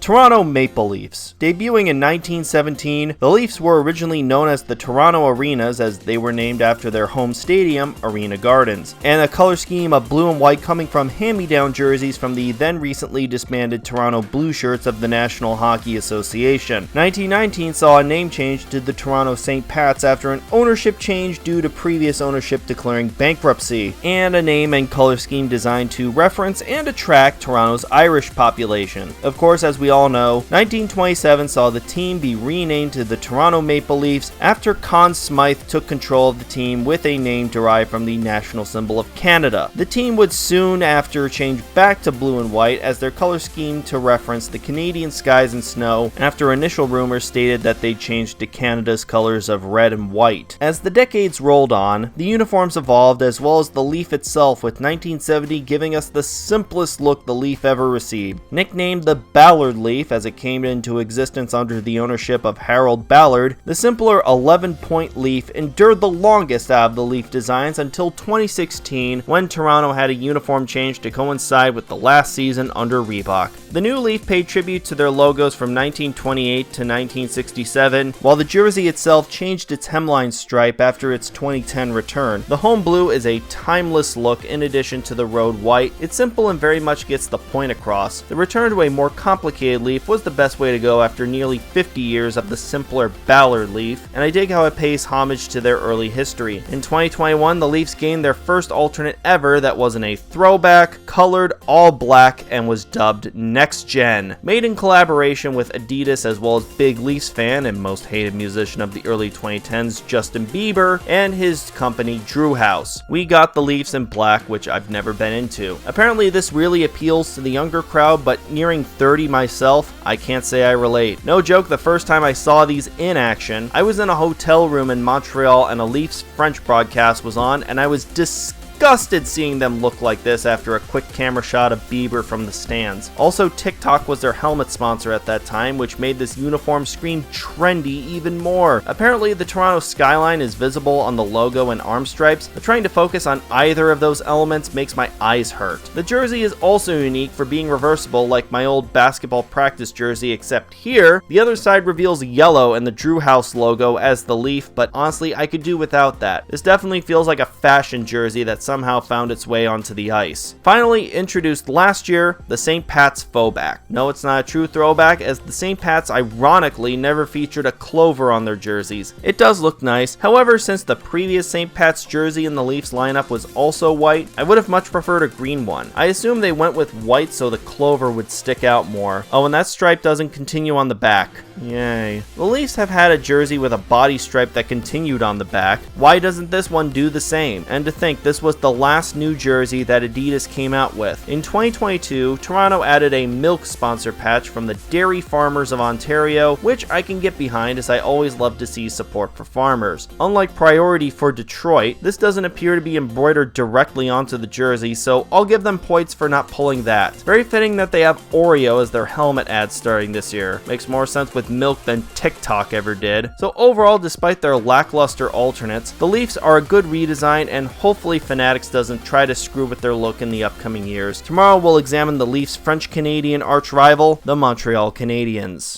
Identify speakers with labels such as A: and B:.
A: Toronto Maple Leafs. Debuting in 1917, the Leafs were originally known as the Toronto Arenas as they were named after their home stadium, Arena Gardens, and a color scheme of blue and white coming from hand-me-down jerseys from the then recently disbanded Toronto Blue Shirts of the National Hockey Association. 1919 saw a name change to the Toronto St. Pats after an ownership change due to previous ownership declaring bankruptcy, and a name and color scheme designed to reference and attract Toronto's Irish population. Of course, as we all know, 1927 saw the team be renamed to the Toronto Maple Leafs after Conn Smythe took control of the team with a name derived from the national symbol of Canada. The team would soon after change back to blue and white as their color scheme to reference the Canadian skies and snow after initial rumors stated that they changed to Canada's colors of red and white. As the decades rolled on, the uniforms evolved as well as the Leaf itself, with 1970 giving us the simplest look the Leaf ever received. Nicknamed the Ballard Leaf as it came into existence under the ownership of Harold Ballard, the simpler 11-point Leaf endured the longest out of the Leaf designs until 2016 when Toronto had a uniform change to coincide with the last season under Reebok. The new Leaf paid tribute to their logos from 1928 to 1967, while the jersey itself changed its hemline stripe after its 2010 return. The home blue is a timeless look in addition to the road white. It's simple and very much gets the point across. The return to a more complicated Leaf was the best way to go after nearly 50 years of the simpler Ballard Leaf, and I dig how it pays homage to their early history. In 2021, the Leafs gained their first alternate ever that wasn't a throwback, colored all black, and was dubbed Next Gen. Made in collaboration with Adidas as well as big Leafs fan and most hated musician of the early 2010s, Justin Bieber, and his company Drew House. We got the Leafs in black, which I've never been into. Apparently this really appeals to the younger crowd, but nearing 30 myself, I can't say I relate. No joke, the first time I saw these in action, I was in a hotel room in Montreal and a Leafs French broadcast was on, and I was disgusted seeing them look like this after a quick camera shot of Bieber from the stands. Also, TikTok was their helmet sponsor at that time, which made this uniform scream trendy even more. Apparently, the Toronto skyline is visible on the logo and arm stripes, but trying to focus on either of those elements makes my eyes hurt. The jersey is also unique for being reversible like my old basketball practice jersey, except here, the other side reveals yellow and the Drew House logo as the Leaf, but honestly, I could do without that. This definitely feels like a fashion jersey that somehow found its way onto the ice. Finally introduced last year, the St. Pat's faux-back. No, it's not a true throwback, as the St. Pat's ironically never featured a clover on their jerseys. It does look nice, however, since the previous St. Pat's jersey in the Leafs lineup was also white, I would have much preferred a green one. I assume they went with white so the clover would stick out more. Oh, and that stripe doesn't continue on the back. Yay. The Leafs have had a jersey with a body stripe that continued on the back. Why doesn't this one do the same? And to think, this was the last new jersey that Adidas came out with. In 2022, Toronto added a milk sponsor patch from the Dairy Farmers of Ontario, which I can get behind as I always love to see support for farmers. Unlike Priority for Detroit, this doesn't appear to be embroidered directly onto the jersey, so I'll give them points for not pulling that. Very fitting that they have Oreo as their helmet ad starting this year. Makes more sense with milk than TikTok ever did. So overall, despite their lackluster alternates, the Leafs are a good redesign, and hopefully Fanatics doesn't try to screw with their look in the upcoming years. Tomorrow we'll examine the Leafs' French-Canadian arch rival, the Montreal Canadiens.